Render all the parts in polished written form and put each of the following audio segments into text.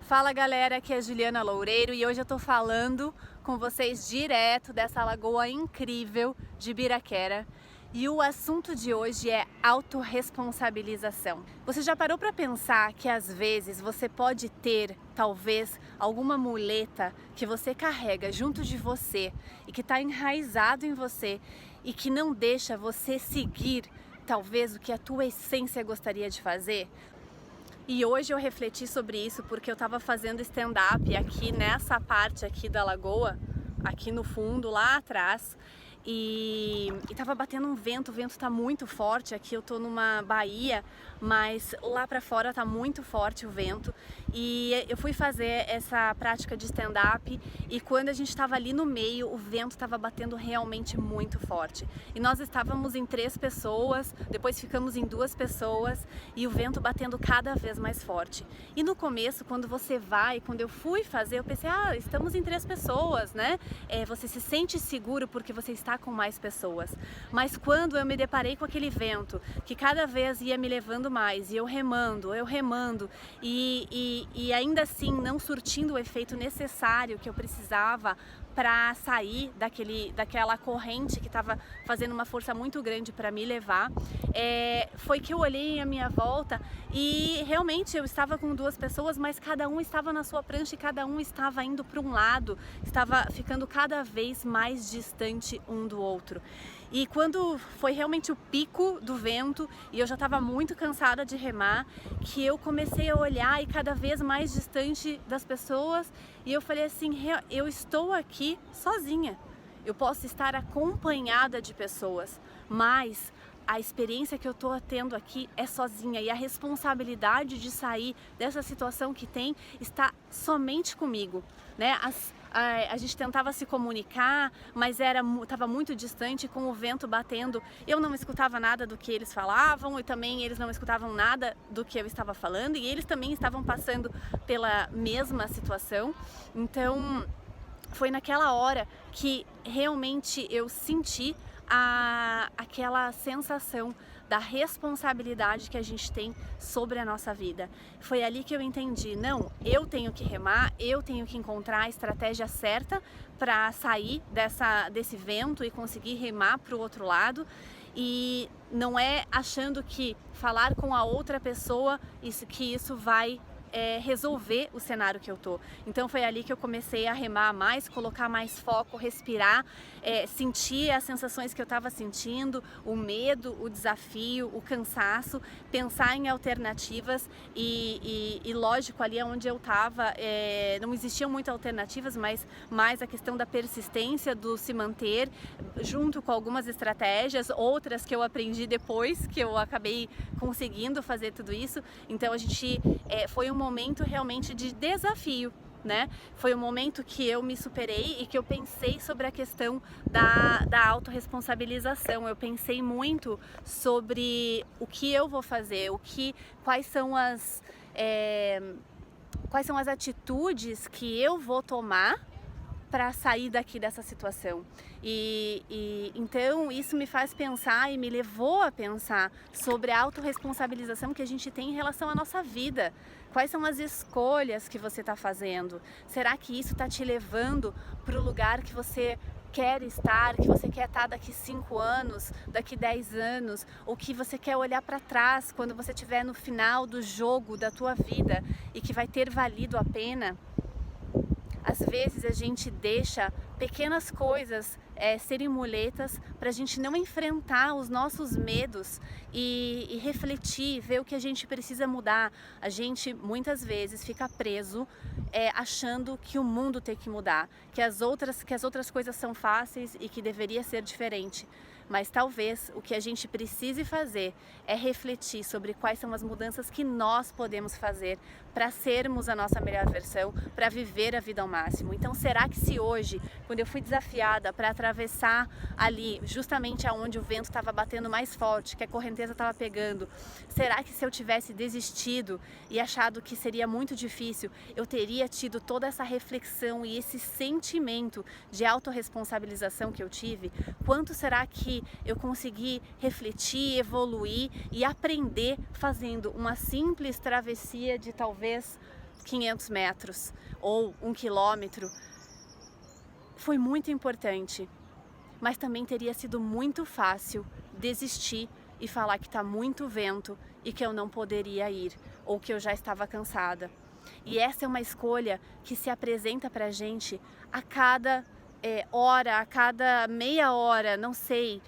Fala galera, aqui é a Juliana Loureiro e hoje eu tô falando com vocês direto dessa lagoa incrível de Ibiraquera. E o assunto de hoje é autorresponsabilização. Você já parou para pensar que às vezes você pode ter, talvez, alguma muleta que você carrega junto de você e que está enraizado em você e que não deixa você seguir, talvez, o que a tua essência gostaria de fazer? E hoje eu refleti sobre isso porque eu estava fazendo stand-up aqui nessa parte aqui da lagoa, aqui no fundo, lá atrás, e tava batendo um vento, o vento tá muito forte. Aqui eu tô numa baía, mas lá pra fora tá muito forte o vento. E eu fui fazer essa prática de stand-up e quando a gente tava ali no meio, o vento tava batendo realmente muito forte. E nós estávamos em 3 pessoas, depois ficamos em 2 pessoas e o vento batendo cada vez mais forte. E no começo, quando eu fui fazer, eu pensei, estamos em 3 pessoas, né? Você se sente seguro porque você está com mais pessoas. Mas quando eu me deparei com aquele vento que cada vez ia me levando mais e eu remando e ainda assim não surtindo o efeito necessário que eu precisava para sair daquela corrente que estava fazendo uma força muito grande para me levar, foi que eu olhei à minha volta e realmente eu estava com 2 pessoas, mas cada um estava na sua prancha e cada um estava indo para um lado, estava ficando cada vez mais distante um do outro. E quando foi realmente o pico do vento e eu já estava muito cansada de remar, que eu comecei a olhar e cada vez mais distante das pessoas, e eu falei assim, eu estou aqui sozinha, eu posso estar acompanhada de pessoas, mas a experiência que eu estou tendo aqui é sozinha e a responsabilidade de sair dessa situação que tem está somente comigo, né? A gente tentava se comunicar, mas estava muito distante, com o vento batendo. Eu não escutava nada do que eles falavam e também eles não escutavam nada do que eu estava falando e eles também estavam passando pela mesma situação. Então foi naquela hora que realmente eu senti aquela sensação da responsabilidade que a gente tem sobre a nossa vida. Foi ali que eu entendi, não, eu tenho que remar, eu tenho que encontrar a estratégia certa para sair desse vento e conseguir remar para o outro lado. E não é achando que falar com a outra pessoa, que isso vai resolver o cenário que eu tô. Então foi ali que eu comecei a remar mais, colocar mais foco, respirar, sentir as sensações que eu estava sentindo, o medo, o desafio, o cansaço, pensar em alternativas e lógico, ali onde eu estava não existiam muitas alternativas, mas mais a questão da persistência, do se manter, junto com algumas estratégias, outras que eu aprendi depois, que eu acabei conseguindo fazer tudo isso. Então a gente foi um momento realmente de desafio, né? Foi um momento que eu me superei e que eu pensei sobre a questão da autorresponsabilização. Eu pensei muito sobre o que eu vou fazer, quais são as atitudes que eu vou tomar para sair dessa situação. Então isso me faz pensar e me levou a pensar sobre a autorresponsabilização que a gente tem em relação à nossa vida. Quais são as escolhas que você está fazendo? Será que isso está te levando para o lugar que você quer estar, que você quer estar daqui 5 anos, daqui 10 anos, ou que você quer olhar para trás quando você estiver no final do jogo da tua vida e que vai ter valido a pena? Às vezes a gente deixa pequenas coisas serem muletas para a gente não enfrentar os nossos medos e refletir, ver o que a gente precisa mudar. A gente muitas vezes fica preso achando que o mundo tem que mudar, que as outras coisas são fáceis e que deveria ser diferente. Mas talvez o que a gente precise fazer é refletir sobre quais são as mudanças que nós podemos fazer para sermos a nossa melhor versão, para viver a vida ao máximo. Então será que se hoje, quando eu fui desafiada para atravessar ali, justamente aonde o vento estava batendo mais forte, que a correnteza estava pegando, será que se eu tivesse desistido e achado que seria muito difícil, eu teria tido toda essa reflexão e esse sentimento de autorresponsabilização que eu tive? Quanto será que eu consegui refletir, evoluir e aprender fazendo uma simples travessia de talvez 500 metros ou 1 quilômetro. Foi muito importante, mas também teria sido muito fácil desistir e falar que está muito vento e que eu não poderia ir, ou que eu já estava cansada. E essa é uma escolha que se apresenta pra gente a cada hora, a cada meia hora, não sei,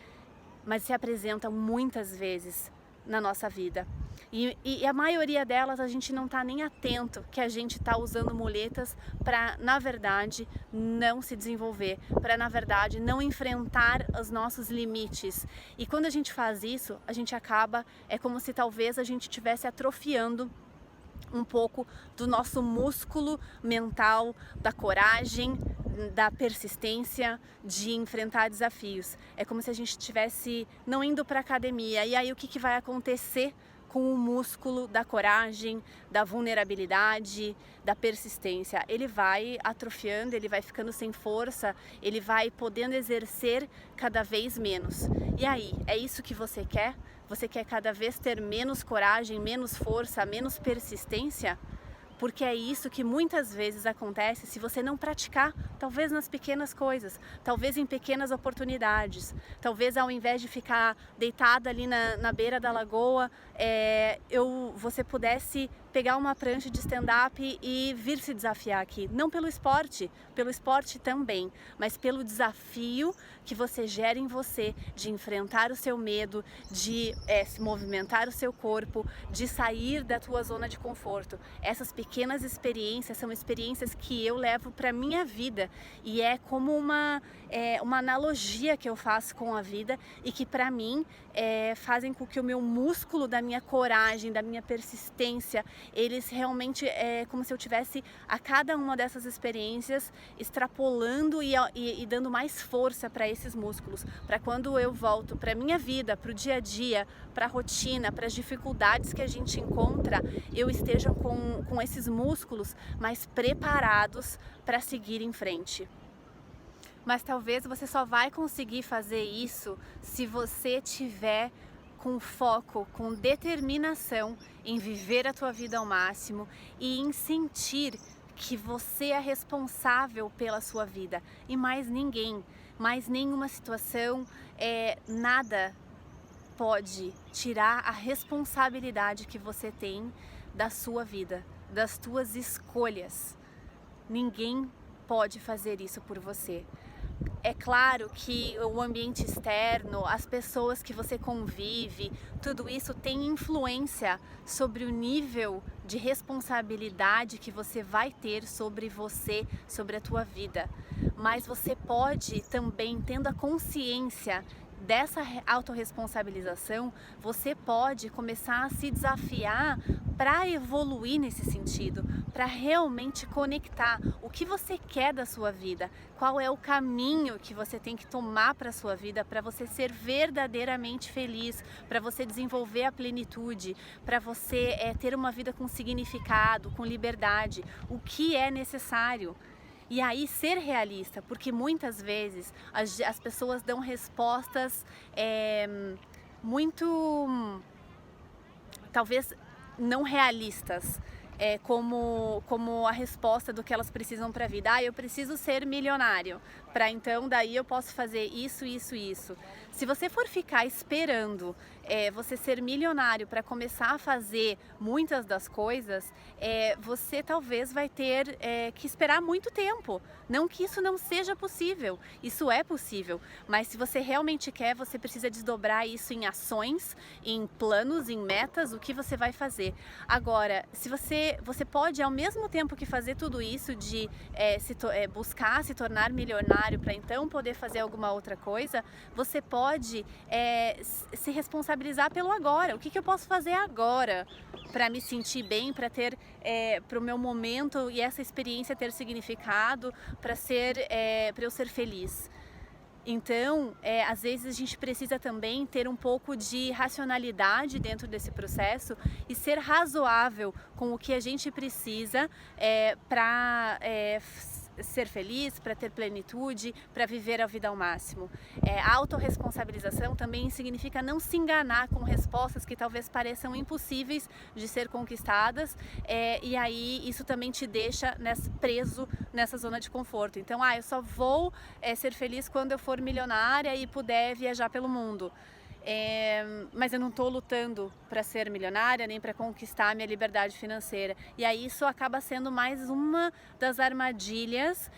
mas se apresenta muitas vezes na nossa vida. E a maioria delas a gente não está nem atento que a gente está usando muletas para, na verdade, não se desenvolver, para, na verdade, não enfrentar os nossos limites. E quando a gente faz isso, a gente acaba, é como se talvez a gente estivesse atrofiando um pouco do nosso músculo mental, da coragem, da persistência, de enfrentar desafios. É como se a gente estivesse não indo para a academia. E aí o que vai acontecer com o músculo da coragem, da vulnerabilidade, da persistência? Ele vai atrofiando, ele vai ficando sem força, ele vai podendo exercer cada vez menos. E aí, é isso que você quer? Você quer cada vez ter menos coragem, menos força, menos persistência? Porque é isso que muitas vezes acontece se você não praticar, talvez nas pequenas coisas, talvez em pequenas oportunidades, talvez ao invés de ficar deitada ali na beira da lagoa, você pudesse pegar uma prancha de stand-up e vir se desafiar aqui. Não pelo esporte também, mas pelo desafio que você gera em você de enfrentar o seu medo, de se movimentar o seu corpo, de sair da tua zona de conforto. Essas pequenas experiências são experiências que eu levo para minha vida e é como uma analogia que eu faço com a vida e que para mim fazem com que o meu músculo da minha coragem, da minha persistência, eles realmente como se eu tivesse a cada uma dessas experiências extrapolando e dando mais força para esses músculos, para quando eu volto para minha vida, para o dia a dia, para a rotina, para as dificuldades que a gente encontra, eu esteja com esses músculos mais preparados para seguir em frente. Mas talvez você só vai conseguir fazer isso se você tiver com foco, com determinação em viver a tua vida ao máximo e em sentir que você é responsável pela sua vida e mais ninguém, mais nenhuma situação, nada pode tirar a responsabilidade que você tem da sua vida, das tuas escolhas. Ninguém pode fazer isso por você. É claro que o ambiente externo, as pessoas que você convive, tudo isso tem influência sobre o nível de responsabilidade que você vai ter sobre você, sobre a tua vida. Mas você pode também, tendo a consciência dessa autorresponsabilização, você pode começar a se desafiar para evoluir nesse sentido, para realmente conectar o que você quer da sua vida, qual é o caminho que você tem que tomar para a sua vida, para você ser verdadeiramente feliz, para você desenvolver a plenitude, para você ter uma vida com significado, com liberdade, o que é necessário. E aí ser realista, porque muitas vezes as pessoas dão respostas muito, talvez não realistas, como a resposta do que elas precisam para a vida. Eu preciso ser milionário, para então daí eu posso fazer isso, isso, isso. Se você for ficar esperando você ser milionário para começar a fazer muitas das coisas, você talvez vai ter que esperar muito tempo. Não que isso não seja possível, isso é possível, mas se você realmente quer, você precisa desdobrar isso em ações, em planos, em metas, o que você vai fazer. Agora, se você pode, ao mesmo tempo que fazer tudo isso de buscar se tornar milionário para então poder fazer alguma outra coisa, você pode se responsabilizar pelo agora. O que eu posso fazer agora para me sentir bem, para ter para o meu momento e essa experiência ter significado, para eu ser feliz. Então, às vezes a gente precisa também ter um pouco de racionalidade dentro desse processo e ser razoável com o que a gente precisa para ser feliz, para ter plenitude, para viver a vida ao máximo. A autorresponsabilização também significa não se enganar com respostas que talvez pareçam impossíveis de ser conquistadas, e aí isso também te deixa preso nessa zona de conforto. Então, eu só vou ser feliz quando eu for milionária e puder viajar pelo mundo. Mas eu não estou lutando para ser milionária nem para conquistar a minha liberdade financeira. E aí isso acaba sendo mais uma das armadilhas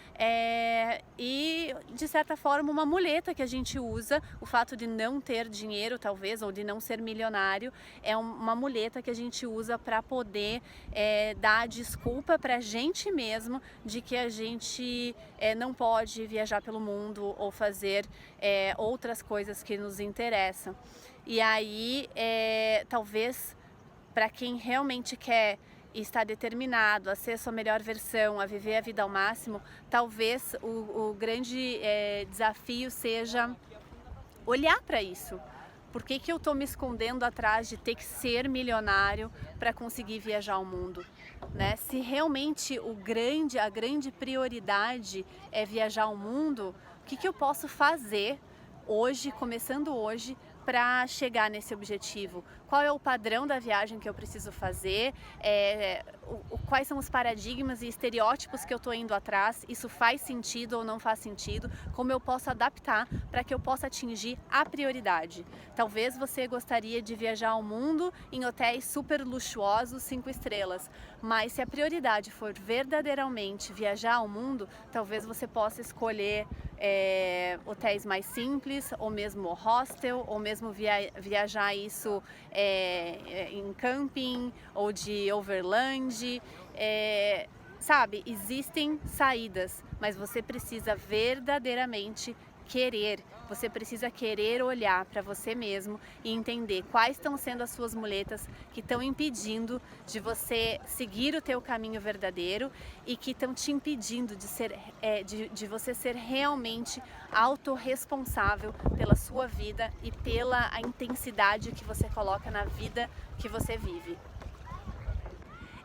e, de certa forma, uma muleta que a gente usa. O fato de não ter dinheiro, talvez, ou de não ser milionário, é uma muleta que a gente usa para poder dar desculpa para a gente mesmo de que a gente não pode viajar pelo mundo ou fazer outras coisas que nos interessam. E aí, talvez, para quem realmente quer e está determinado a ser sua melhor versão, a viver a vida ao máximo, talvez o grande desafio seja olhar para isso. Por que eu estou me escondendo atrás de ter que ser milionário para conseguir viajar ao mundo? Né? Se realmente a grande prioridade é viajar ao mundo, o que eu posso fazer hoje, começando hoje, para chegar nesse objetivo? Qual é o padrão da viagem que eu preciso fazer? Quais são os paradigmas e estereótipos que eu estou indo atrás? Isso faz sentido ou não faz sentido? Como eu posso adaptar para que eu possa atingir a prioridade? Talvez você gostaria de viajar ao mundo em hotéis super luxuosos, 5 estrelas, mas se a prioridade for verdadeiramente viajar ao mundo, talvez você possa escolher hotéis mais simples, ou mesmo hostel, ou mesmo viajar isso em camping ou de overland. Sabe, existem saídas, mas você precisa verdadeiramente querer. Você precisa querer olhar para você mesmo e entender quais estão sendo as suas muletas que estão impedindo de você seguir o teu caminho verdadeiro e que estão te impedindo de você ser realmente autorresponsável pela sua vida e pela intensidade que você coloca na vida que você vive.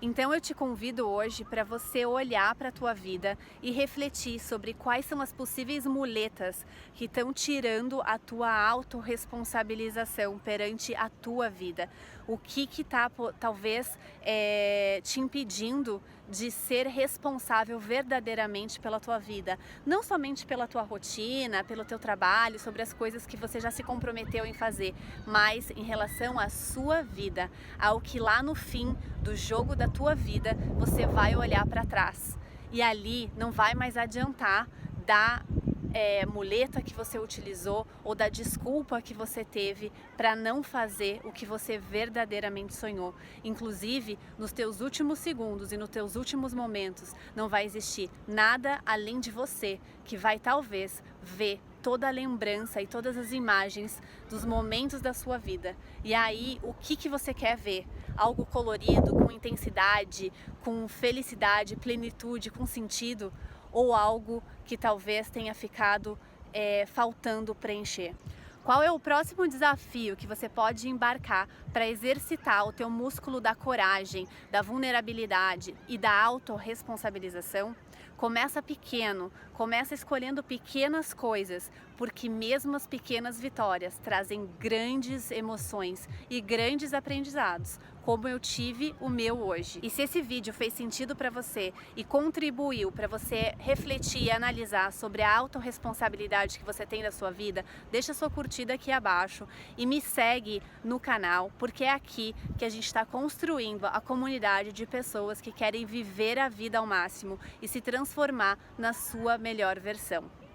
Então eu te convido hoje para você olhar para a tua vida e refletir sobre quais são as possíveis muletas que estão tirando a tua autorresponsabilização perante a tua vida. O que está talvez te impedindo de ser responsável verdadeiramente pela tua vida, não somente pela tua rotina, pelo teu trabalho, sobre as coisas que você já se comprometeu em fazer, mas em relação à sua vida, ao que lá no fim do jogo da tua vida você vai olhar para trás e ali não vai mais adiantar da muleta que você utilizou ou da desculpa que você teve para não fazer o que você verdadeiramente sonhou. Inclusive, nos teus últimos segundos e nos teus últimos momentos, não vai existir nada além de você que vai talvez ver toda a lembrança e todas as imagens dos momentos da sua vida. E aí, o que você quer ver? Algo colorido, com intensidade, com felicidade, plenitude, com sentido? Ou algo que talvez tenha ficado faltando preencher? Qual é o próximo desafio que você pode embarcar para exercitar o teu músculo da coragem, da vulnerabilidade e da autorresponsabilização? Começa pequeno, começa escolhendo pequenas coisas, porque mesmo as pequenas vitórias trazem grandes emoções e grandes aprendizados, como eu tive o meu hoje. E se esse vídeo fez sentido para você e contribuiu para você refletir e analisar sobre a autorresponsabilidade que você tem na sua vida, deixa sua curtida aqui abaixo e me segue no canal, porque é aqui que a gente está construindo a comunidade de pessoas que querem viver a vida ao máximo e se transformar na sua melhor versão.